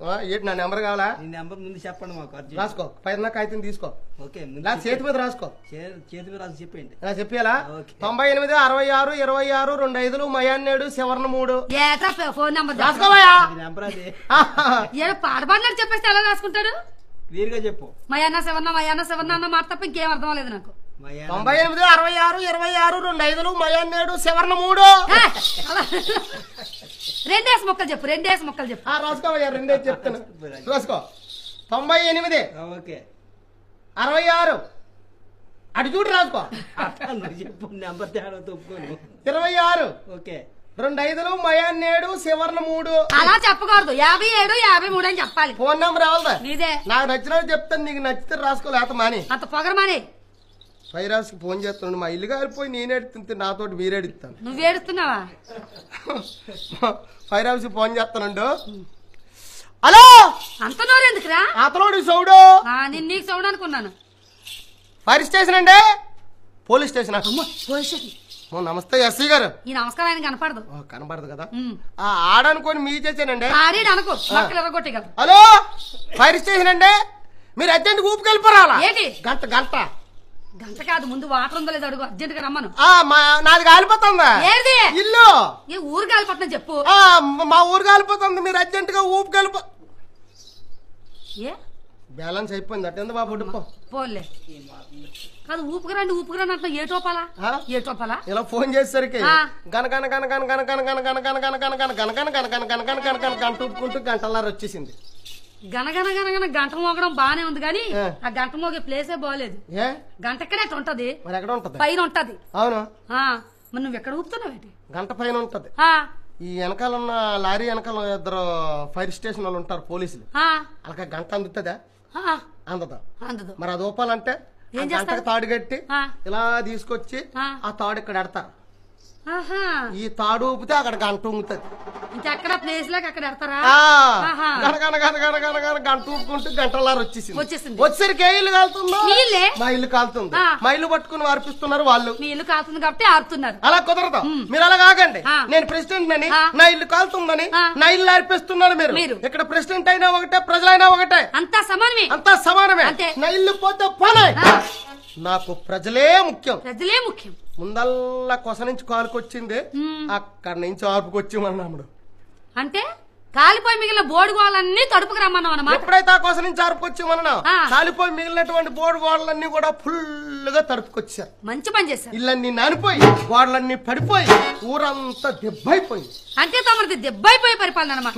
ఏంటి నా నెంబర్ కావాలా? నీ నెంబర్ ముందు చెప్పండి మాకు. రాసుకో, పైన కాగితం తీసుకో. ఓకే, చేతి మీద రాసుకో. చేతి మీద రాసి చెప్పండి. చెప్పాలా? 98 66 26 25 మయాన్నేడు శవర్ణ 3. ఫోన్ నెంబర్ రాసుకోవా? నెంబర్ అదే. పాట పాడినాడు చెప్పేస్తే ఎలా రాసుకుంటాడు? వీరుగా చెప్పు. మయాన్న శవర్ణ అన్న మాట తప్ప ఇంకేం అర్థం లేదు నాకు. 98 66 26 25 మయాన్నేడు శవర్ణ 3. రెండేసి మొక్కలు చెప్పు. రాసుకోవయ్యా, రెండే చెప్తాను. రాసుకో. 98 ఓకే 66 అటు చూడు రాసుకో. చెప్పు నెంబర్ తేడా తప్పుకోను. 26 ఓకే 25 మయాన్నేడు శవర్ణ 3. అలా చెప్పకూడదు. 57 53 అని చెప్పాలి. ఫోన్ నెంబర్ ఎవరిదా? నీదే. నాకు నచ్చినట్టు చెప్తాను, నీకు నచ్చితే రాసుకో, లేత మాని. అంత పొగరమాని ఫైరాజ్కి ఫోన్ చేస్తున్నాడు. మా ఇల్లు గారిపోయి నేను ఎడుతుంటే నాతోటి మీరేడుతాను. నువ్వు ఏడుస్తున్నావా? ఫైరాజ్కి ఫోన్ చేస్తానండు. హలో, అంత నోరు ఎందుకురా? అతలోడు సౌడు. నేను నీకు సౌండ్ అనుకున్నాను. ఫైర్ స్టేషన్ అండి. Police station. Police station. నమస్తే ఎస్సీ గారు. ఈ నమస్కారం ఆయన కనపడదు. కనపడదు కదా. ఆడనుకొని మీ చేసానండి. అనుకో ఎరగొట్టగలరు. హలో, ఫైర్ స్టేషన్ అండి. మీరు అర్జెంట్ ఊపికెళ్ళిపోరాలా? ఏంటి గంట గంట గంట కాదు, ముందు వాటర్ ఉందో లేదు అడుగు. అర్జెంట్ గా రమ్మను. నాది కాలిపోతుందా? ఏది ఇల్లు? ఏ ఊరు కాలిపోతున్నా చెప్పు. మా ఊరు కాలిపోతుంది, మీరు అర్జెంట్ గా ఊపికెళ్ళిపో. ఏ బ్యాలెన్స్ అయిపోయింది అట్టేంది బాబు. పోలే కాదు, ఊపుకురండి అంటున్నా. ఏ టోపాలా ఇలా ఫోన్ చేసేసరికి గనగన గనగన గనగన గనగన గనగన గనగన గనగన గనగన గనగన గనగన గంట ఊపుకుంటూ గంటలారు వచ్చేసింది. గనగన గంట మోగడం బానే ఉంది కానీ ఆ గంట మోగే ప్లేసే బాగలేదు. గంట ఎక్కడే ఉంటది, ఎక్కడ ఉంటది? పైన ఉంటది. అవును, మరి నువ్వు ఎక్కడ ఊపుతున్నావు? గంట పైన ఉంటది. ఈ వెనకాల ఉన్న లారీ వెనకాల 2 ఫైర్ స్టేషన్ వాళ్ళు ఉంటారు పోలీసులు. అలాగే గంట అందుతుందా? అందదు. మరి అది ఊపాలంటే గంటకు తాడు కట్టి ఇలా తీసుకొచ్చి ఆ తాడు ఇక్కడ ఎడతారు. ఈ తాడు ఊపితే అక్కడ గంట ఊగుతుంది. ఇంకెక్కడ ప్లేస్ లాగా అక్కడ ఎడతారా? గంట ఊపుకుంటూ గంటలారు వచ్చేసింది. వచ్చేసరికి ఏ ఇల్లు కాలుతుందో? మా ఇల్లు కాలుతుంది. మా ఇల్లు పట్టుకుని వార్పిస్తున్నారు వాళ్ళు. మీ ఇల్లు కాలుతుంది కాబట్టి ఆరుతున్నారు. అలా కుదరదు. మీరు అలా కాకండి. నేను ప్రెసిడెంట్ అని నా ఇల్లు కాలుతుందని నా ఇల్లు ఆర్పిస్తున్నారు. మీరు ఇక్కడ ప్రెసిడెంట్ అయినా ఒకటే, ప్రజలైనా ఒకటే, అంతా సమానమే. నా ఇల్లు పోతే పోనే, నాకు ప్రజలే ముఖ్యం. ముందల్లా కొస నుంచి కాలుకొచ్చింది, అక్కడి నుంచి ఆర్పుకొచ్చామన్నాడు. అంటే కాలిపోయి మిగిలిన బోర్డు గోళ్ళన్నీ తడుపుకు రమ్మన్నావు అన్నమాట. ఎప్పుడైతే ఆ కొస నుంచి ఆర్పుకొచ్చామన్నా కాలిపోయి మిగిలినటువంటి బోర్డు గోడలన్నీ కూడా ఫుల్ గా తడుపుకొచ్చారు. మంచి పని చేశారు. ఇళ్ళన్నీ నానిపోయి గోడలన్నీ పడిపోయి ఊరంతా దెబ్బైపోయింది. అంటే తమది దెబ్బైపోయి పరిపాలన అన్నమాట.